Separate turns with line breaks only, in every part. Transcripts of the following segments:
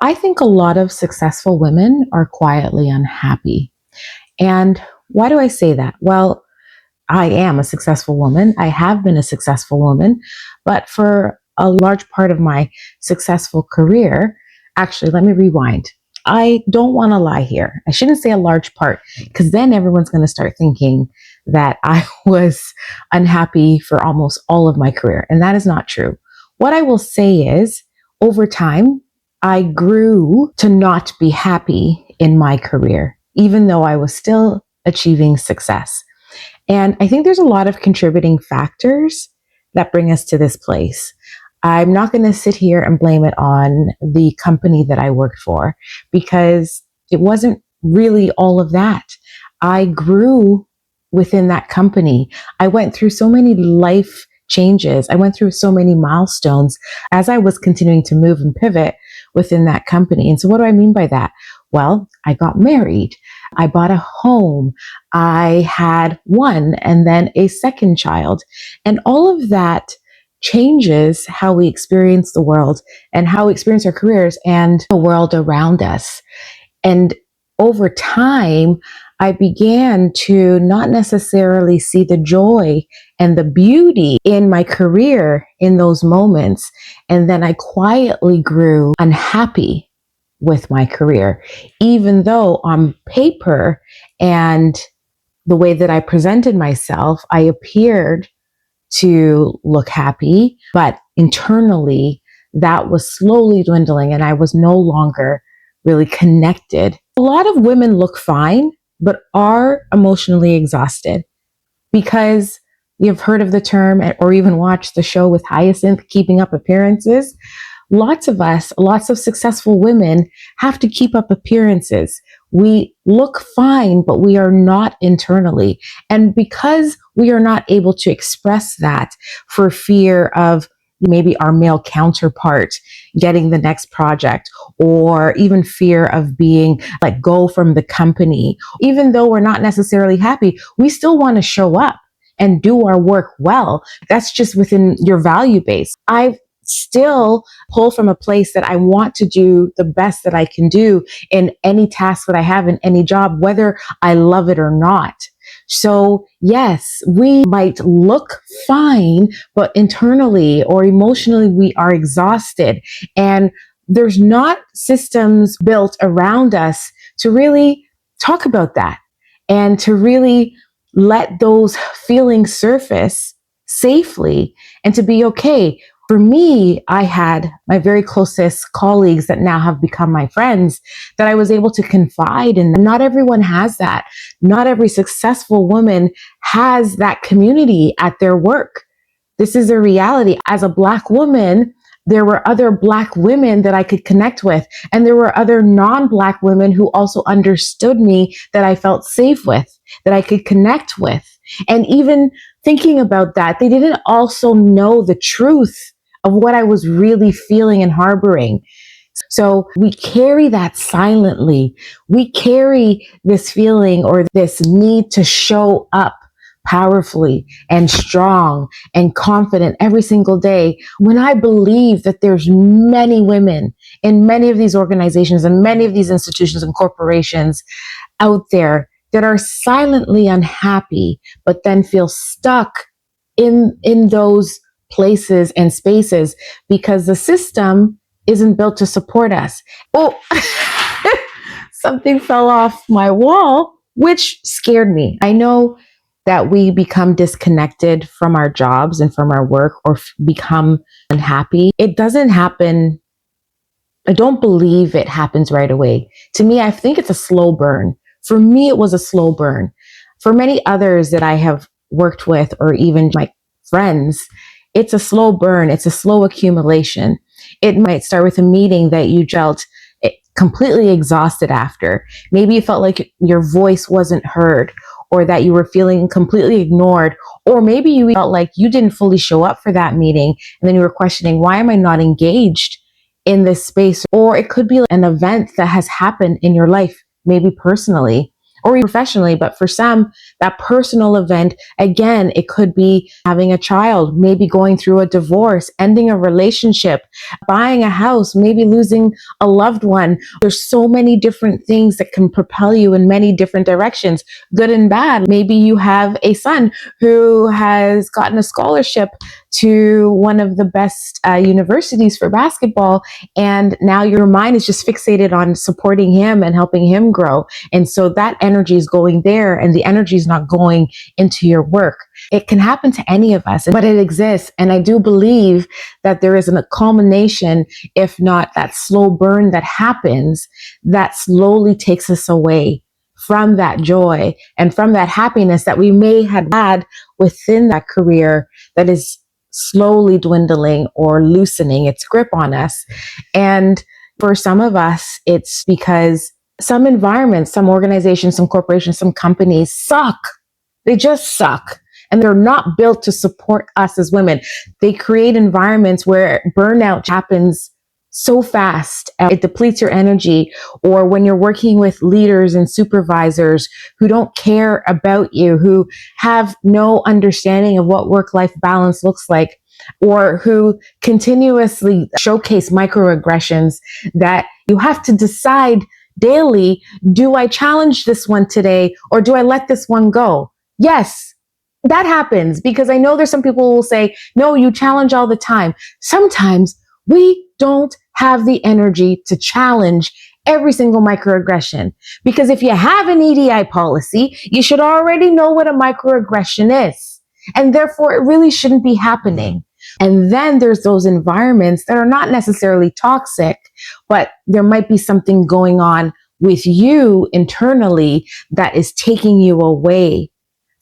I think a lot of successful women are quietly unhappy. And why do I say that? Well, I am a successful woman. I have been a successful woman, but for a large part of my successful career, actually, let me rewind. I don't want to lie here. I shouldn't say a large part because then everyone's going to start thinking that I was unhappy for almost all of my career. And that is not true. What I will say is over time, I grew to not be happy in my career, even though I was still achieving success. And I think there's a lot of contributing factors that bring us to this place. I'm not going to sit here and blame it on the company that I worked for because it wasn't really all of that. I grew within that company. I went through so many life changes. I went through so many milestones as I was continuing to move and pivot within that company. And so what do I mean by that? Well, I got married. I bought a home. I had one and then a second child. And all of that changes how we experience the world and how we experience our careers and the world around us. And over time, I began to not necessarily see the joy and the beauty in my career in those moments. And then I quietly grew unhappy with my career, even though on paper and the way that I presented myself, I appeared to look happy, but internally that was slowly dwindling and I was no longer really connected. A lot of women look fine, but are emotionally exhausted because you've heard of the term or even watched the show with Hyacinth, Keeping Up Appearances. Lots of us, lots of successful women have to keep up appearances. We look fine, but we are not internally. And because we are not able to express that for fear of maybe our male counterpart getting the next project, or even fear of being let go from the company, even though we're not necessarily happy, we still want to show up and do our work well. That's just within your value base. I've still pull from a place that I want to do the best that I can do in any task that I have in any job, whether I love it or not. So yes, we might look fine, but internally or emotionally, we are exhausted. And there's not systems built around us to really talk about that and to really let those feelings surface safely and to be okay. For me, I had my very closest colleagues that now have become my friends that I was able to confide in. Not everyone has that. Not every successful woman has that community at their work. This is a reality. As a Black woman, there were other Black women that I could connect with. And there were other non-Black women who also understood me that I felt safe with, that I could connect with. And even thinking about that, they didn't also know the truth of what I was really feeling and harboring. So we carry that silently. We carry this feeling or this need to show up powerfully and strong and confident every single day. When I believe that there's many women in many of these organizations and many of these institutions and corporations out there that are silently unhappy, but then feel stuck in those places and spaces because the system isn't built to support us. Oh, something fell off my wall, which scared me. I know that we become disconnected from our jobs and from our work or become unhappy. It doesn't happen. I don't believe it happens right away. To me, I think it's a slow burn. For me, it was a slow burn. For many others that I have worked with or even my friends, it's a slow burn. It's a slow accumulation. It might start with a meeting that you felt completely exhausted after. Maybe you felt like your voice wasn't heard or that you were feeling completely ignored. Or maybe you felt like you didn't fully show up for that meeting. And then you were questioning, why am I not engaged in this space? Or it could be an event that has happened in your life, maybe personally, or even professionally. But for some, that personal event, again, it could be having a child, maybe going through a divorce, ending a relationship, buying a house, maybe losing a loved one. There's so many different things that can propel you in many different directions, good and bad. Maybe you have a son who has gotten a scholarship to one of the best universities for basketball, and now your mind is just fixated on supporting him and helping him grow. And so that energy is going there, and the energy is not going into your work. It can happen to any of us, but it exists. And I do believe that there is a culmination, if not that slow burn that happens, that slowly takes us away from that joy and from that happiness that we may have had within that career that is slowly dwindling or loosening its grip on us. And for some of us, it's because some environments, some organizations, some corporations, some companies suck. They just suck. And they're not built to support us as women. They create environments where burnout happens so fast, it depletes your energy. Or when you're working with leaders and supervisors who don't care about you, who have no understanding of what work-life balance looks like, or who continuously showcase microaggressions that you have to decide daily, do I challenge this one today or do I let this one go? Yes, that happens, because I know there's some people who will say, no, you challenge all the time. Sometimes we don't have the energy to challenge every single microaggression, because if you have an EDI policy, you should already know what a microaggression is, and therefore it really shouldn't be happening. And then there's those environments that are not necessarily toxic, but there might be something going on with you internally that is taking you away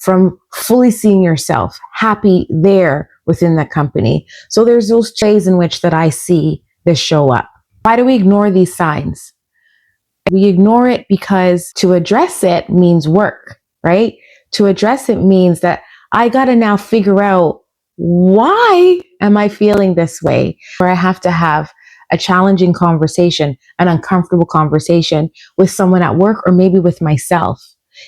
from fully seeing yourself happy there within the company. So there's those ways in which that I see this show up. Why do we ignore these signs? We ignore it because to address it means work, right? To address it means that I got to now figure out, why am I feeling this way? Or I have to have a challenging conversation, an uncomfortable conversation with someone at work, or maybe with myself.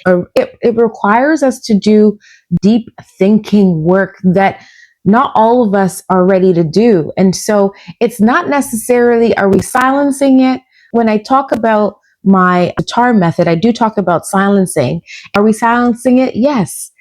Or it requires us to do deep thinking work that not all of us are ready to do. And so it's not necessarily, are we silencing it? When I talk about my guitar method, I do talk about silencing. Are we silencing it? Yes.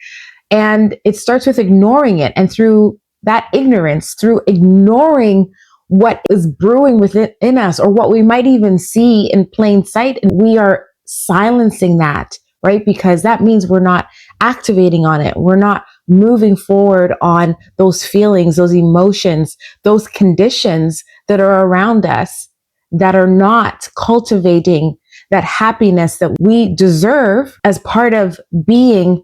And it starts with ignoring it. And through that ignorance, through ignoring what is brewing within us, or what we might even see in plain sight, and we are silencing that, right? Because that means we're not activating on it. We're not moving forward on those feelings, those emotions, those conditions that are around us that are not cultivating that happiness that we deserve as part of being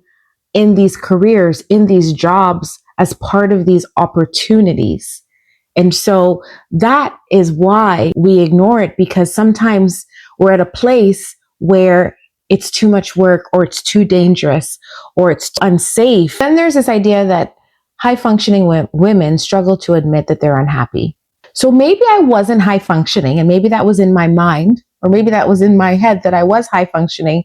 in these careers, in these jobs, as part of these opportunities. And so that is why we ignore it, because sometimes we're at a place where it's too much work, or it's too dangerous, or it's unsafe. Then there's this idea that high functioning women struggle to admit that they're unhappy. So maybe I wasn't high functioning, and maybe that was in my mind, or maybe that was in my head that I was high functioning,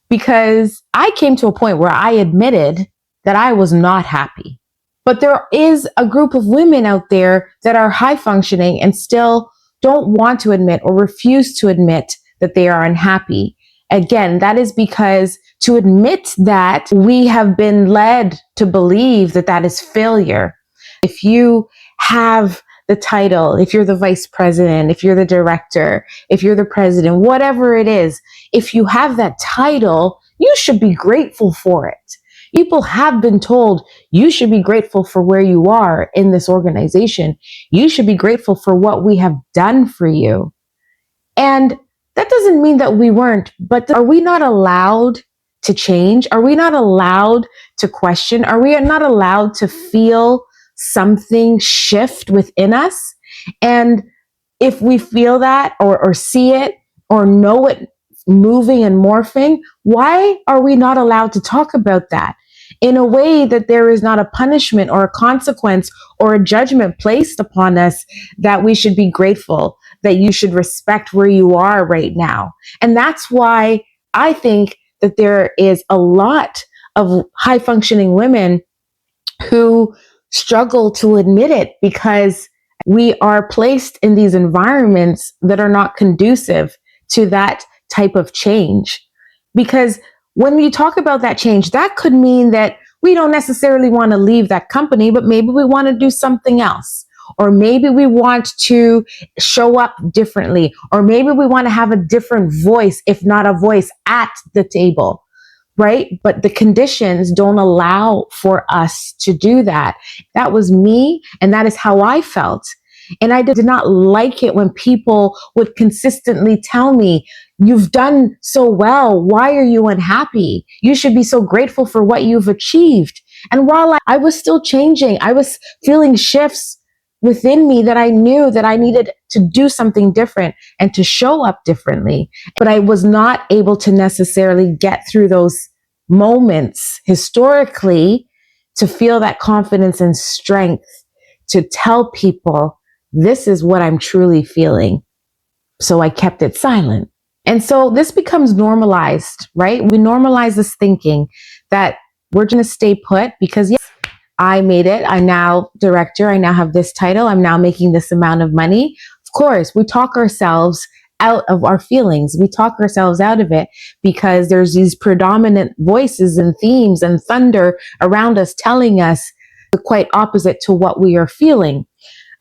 because I came to a point where I admitted that I was not happy. But there is a group of women out there that are high functioning and still don't want to admit, or refuse to admit, that they are unhappy. Again, that is because to admit that, we have been led to believe that that is failure. If you have the title, if you're the vice president, if you're the director, if you're the president, whatever it is, if you have that title, you should be grateful for it. People have been told, you should be grateful for where you are in this organization. You should be grateful for what we have done for you. And that doesn't mean that we weren't, but are we not allowed to change? Are we not allowed to question? Are we not allowed to feel something shift within us? And if we feel that, or see it, or know it moving and morphing, why are we not allowed to talk about that in a way that there is not a punishment or a consequence or a judgment placed upon us, that we should be grateful, that you should respect where you are right now? And that's why I think that there is a lot of high functioning women who struggle to admit it because we are placed in these environments that are not conducive to that type of change. Because when we talk about that change, that could mean that we don't necessarily want to leave that company, but maybe we want to do something else. Or maybe we want to show up differently. Or maybe we want to have a different voice, if not a voice at the table. Right? But the conditions don't allow for us to do that. That was me, and that is how I felt. And I did not like it when people would consistently tell me, you've done so well. Why are you unhappy? You should be so grateful for what you've achieved. And while I was still changing, I was feeling shifts within me that I knew that I needed to do something different and to show up differently. But I was not able to necessarily get through those moments historically to feel that confidence and strength to tell people, this is what I'm truly feeling. So I kept it silent. And so this becomes normalized, right? We normalize this thinking that we're going to stay put because yes, I made it. I'm now director. I now have this title. I'm now making this amount of money. Of course, we talk ourselves out of our feelings. We talk ourselves out of it because there's these predominant voices and themes and thunder around us telling us the quite opposite to what we are feeling.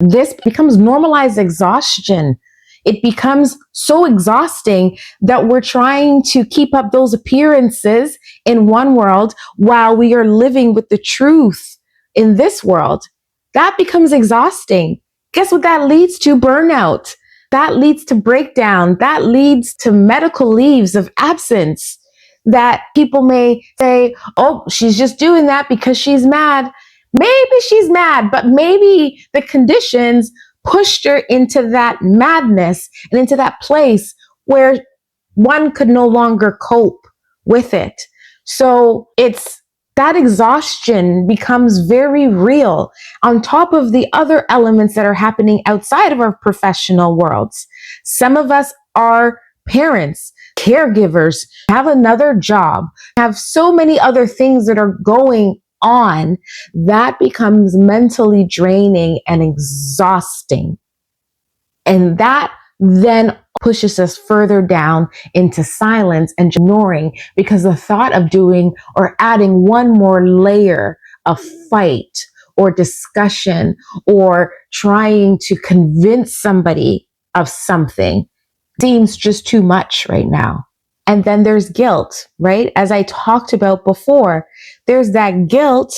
This becomes normalized exhaustion. It becomes so exhausting that we're trying to keep up those appearances in one world while we are living with the truth in this world. That becomes exhausting. Guess what that leads to? Burnout. That leads to breakdown. That leads to medical leaves of absence that people may say, oh, she's just doing that because she's mad. Maybe she's mad, but maybe the conditions pushed her into that madness and into that place where one could no longer cope with it. So it's that exhaustion becomes very real on top of the other elements that are happening outside of our professional worlds. Some of us are parents, caregivers, have another job, have so many other things that are going on. That becomes mentally draining and exhausting. And that then pushes us further down into silence and ignoring, because the thought of doing or adding one more layer of fight or discussion or trying to convince somebody of something seems just too much right now. And then there's guilt, right? As I talked about before, there's that guilt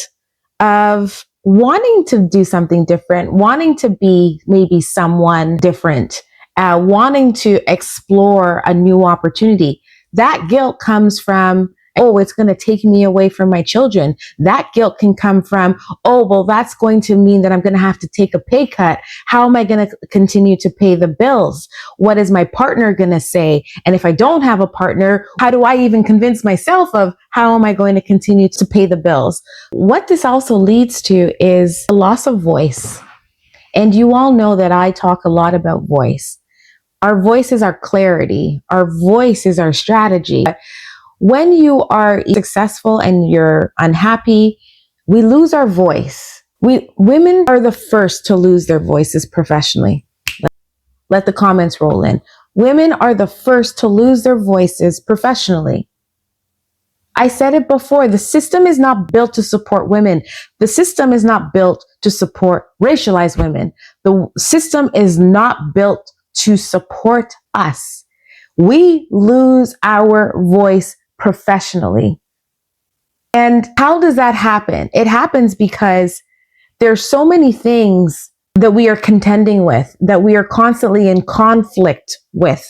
of wanting to do something different, wanting to be maybe someone different, wanting to explore a new opportunity. That guilt comes from, oh, it's going to take me away from my children. That guilt can come from, oh, well, that's going to mean that I'm going to have to take a pay cut. How am I going to continue to pay the bills? What is my partner going to say? And if I don't have a partner, how do I even convince myself of how am I going to continue to pay the bills? What this also leads to is a loss of voice. And you all know that I talk a lot about voice. Our voice is our clarity. Our voice is our strategy. When you are successful and you're unhappy, we lose our voice. Women are the first to lose their voices professionally. Let the comments roll in. Women are the first to lose their voices professionally. I said it before, the system is not built to support women. The system is not built to support racialized women. The system is not built to support us. We lose our voice professionally. And how does that happen? It happens because there's so many things that we are contending with, that we are constantly in conflict with.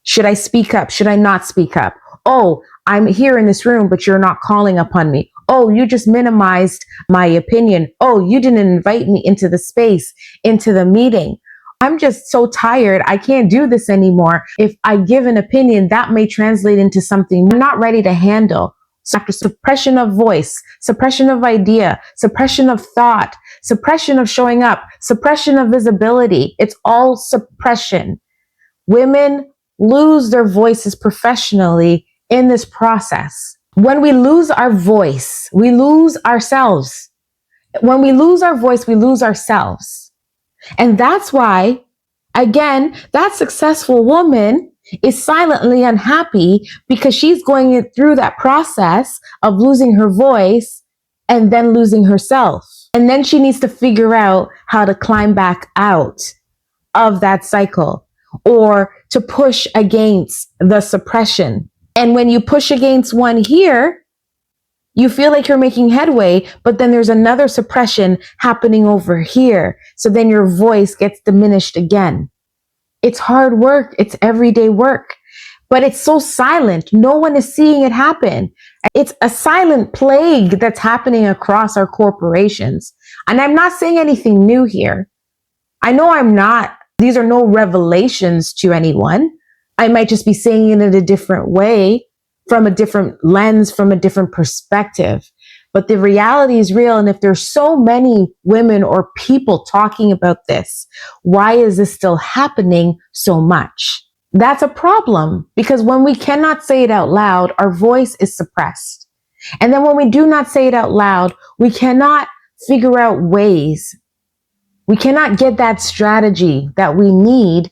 Should I speak up? Should I not speak up? Oh, I'm here in this room, but you're not calling upon me. Oh, you just minimized my opinion. Oh, you didn't invite me into the space, into the meeting. I'm just so tired. I can't do this anymore. If I give an opinion, that may translate into something I'm not ready to handle. So after suppression of voice, suppression of idea, suppression of thought, suppression of showing up, suppression of visibility, it's all suppression. Women lose their voices professionally, in this process. When we lose our voice, we lose ourselves. When we lose our voice, we lose ourselves. And that's why, again, that successful woman is silently unhappy because she's going through that process of losing her voice and then losing herself. And then she needs to figure out how to climb back out of that cycle or to push against the suppression. And when you push against one here, you feel like you're making headway, but then there's another suppression happening over here. So then your voice gets diminished again. It's hard work. It's everyday work, but it's so silent. No one is seeing it happen. It's a silent plague that's happening across our corporations. And I'm not saying anything new here. I know I'm not. These are no revelations to anyone. I might just be saying it in a different way, from a different lens, from a different perspective. But the reality is real. And if there's so many women or people talking about this, why is this still happening so much? That's a problem, because when we cannot say it out loud, our voice is suppressed. And then when we do not say it out loud, we cannot figure out ways. We cannot get that strategy that we need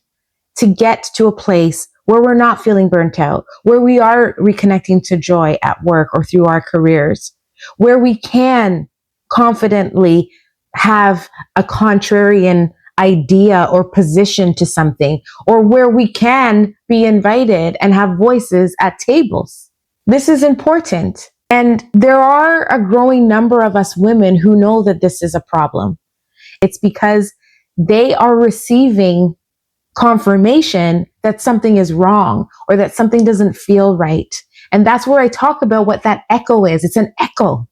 to get to a place where we're not feeling burnt out, where we are reconnecting to joy at work or through our careers, where we can confidently have a contrarian idea or position to something, or where we can be invited and have voices at tables. This is important. And there are a growing number of us women who know that this is a problem. It's because they are receiving confirmation that something is wrong or that something doesn't feel right. And that's where I talk about what that echo is. It's an echo.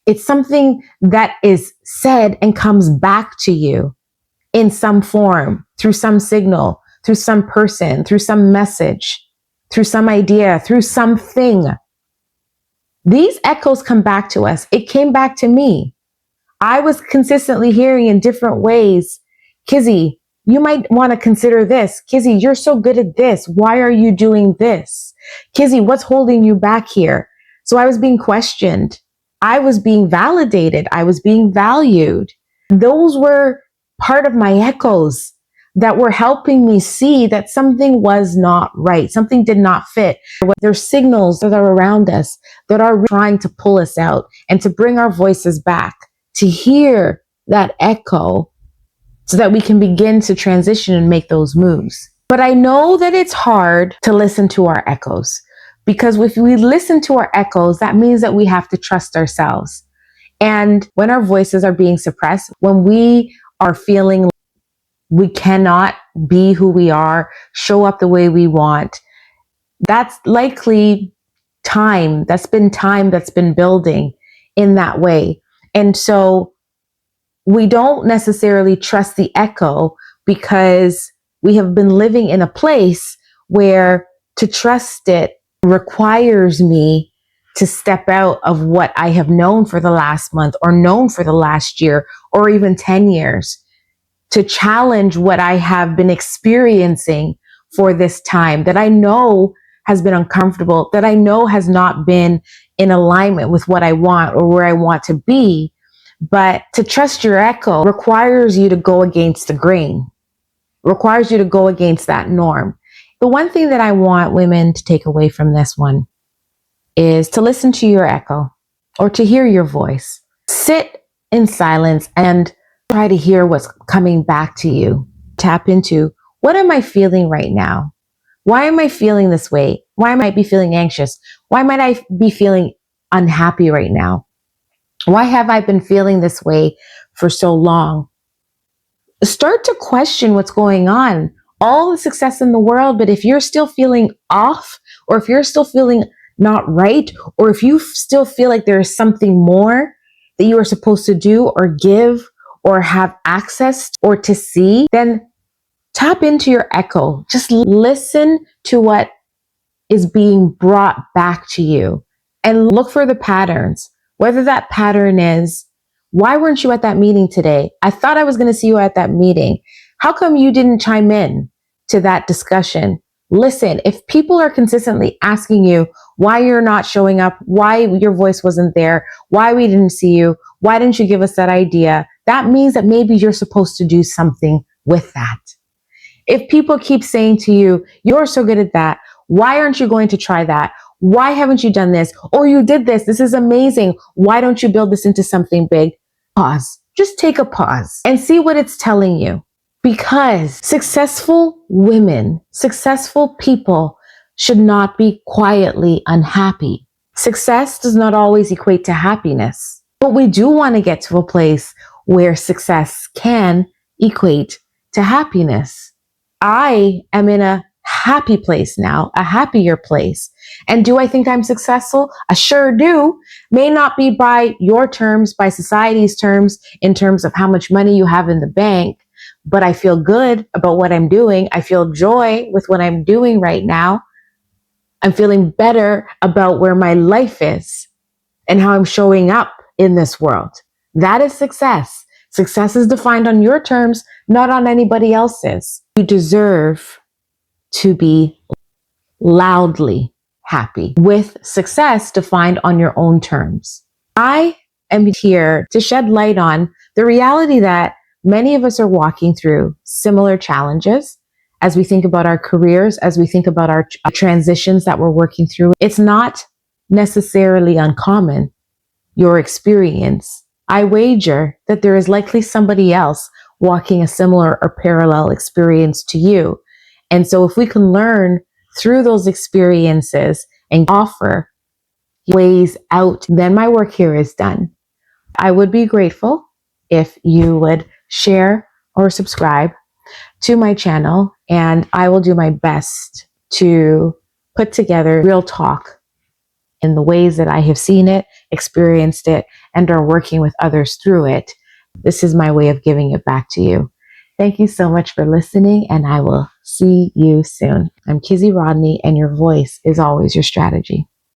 It's something that is said and comes back to you in some form, through some signal, through some person, through some message, through some idea, through something. These echoes come back to us. It came back to me. I was consistently hearing in different ways, Kizzy, you might want to consider this. Kizzy, you're so good at this. Why are you doing this? Kizzy, what's holding you back here? So I was being questioned. I was being validated. I was being valued. Those were part of my echoes that were helping me see that something was not right. Something did not fit. There's signals that are around us that are trying to pull us out and to bring our voices back, to hear that echo so that we can begin to transition and make those moves. But I know that it's hard to listen to our echoes, because if we listen to our echoes, that means that we have to trust ourselves. And when our voices are being suppressed, when we are feeling we cannot be who we are, show up the way we want, that's likely time. That's been building in that way. And so we don't necessarily trust the echo because we have been living in a place where to trust it requires me to step out of what I have known for the last month or known for the last year or even 10 years, to challenge what I have been experiencing for this time that I know has been uncomfortable, that I know has not been in alignment with what I want or where I want to be. But to trust your echo requires you to go against the grain, requires you to go against that norm. The one thing that I want women to take away from this one is to listen to your echo or to hear your voice. Sit in silence and try to hear what's coming back to you. Tap into, what am I feeling right now? Why am I feeling this way? Why might I be feeling anxious? Why might I be feeling unhappy right now? Why have I been feeling this way for so long? Start to question what's going on. All the success in the world, but if you're still feeling off, or if you're still feeling not right, or if you still feel like there is something more that you are supposed to do or give or have access or to see, then tap into your echo. Just listen to what is being brought back to you and look for the patterns. Whether that pattern is, why weren't you at that meeting today? I thought I was going to see you at that meeting. How come you didn't chime in to that discussion? Listen, if people are consistently asking you why you're not showing up, why your voice wasn't there, why we didn't see you, why didn't you give us that idea, that means that maybe you're supposed to do something with that. If people keep saying to you, you're so good at that, why aren't you going to try that? Why haven't you done this? Or you did this. This is amazing. Why don't you build this into something big? Pause. Just take a pause and see what it's telling you. Because successful women, successful people should not be quietly unhappy. Success does not always equate to happiness, but we do want to get to a place where success can equate to happiness. I am in a happy place now, a happier place. And do I think I'm successful? I sure do. May not be by your terms, by society's terms, in terms of how much money you have in the bank, but I feel good about what I'm doing. I feel joy with what I'm doing right now. I'm feeling better about where my life is and how I'm showing up in this world. That is success. Success is defined on your terms, not on anybody else's. You deserve to be loudly happy with success defined on your own terms. I am here to shed light on the reality that many of us are walking through similar challenges as we think about our careers, as we think about our transitions that we're working through. It's not necessarily uncommon, your experience. I wager that there is likely somebody else walking a similar or parallel experience to you. And so if we can learn through those experiences and offer ways out, then my work here is done. I would be grateful if you would share or subscribe to my channel, and I will do my best to put together real talk in the ways that I have seen it, experienced it, and are working with others through it. This is my way of giving it back to you. Thank you so much for listening, and I will see you soon. I'm Kizzy Rodney, and your voice is always your strategy.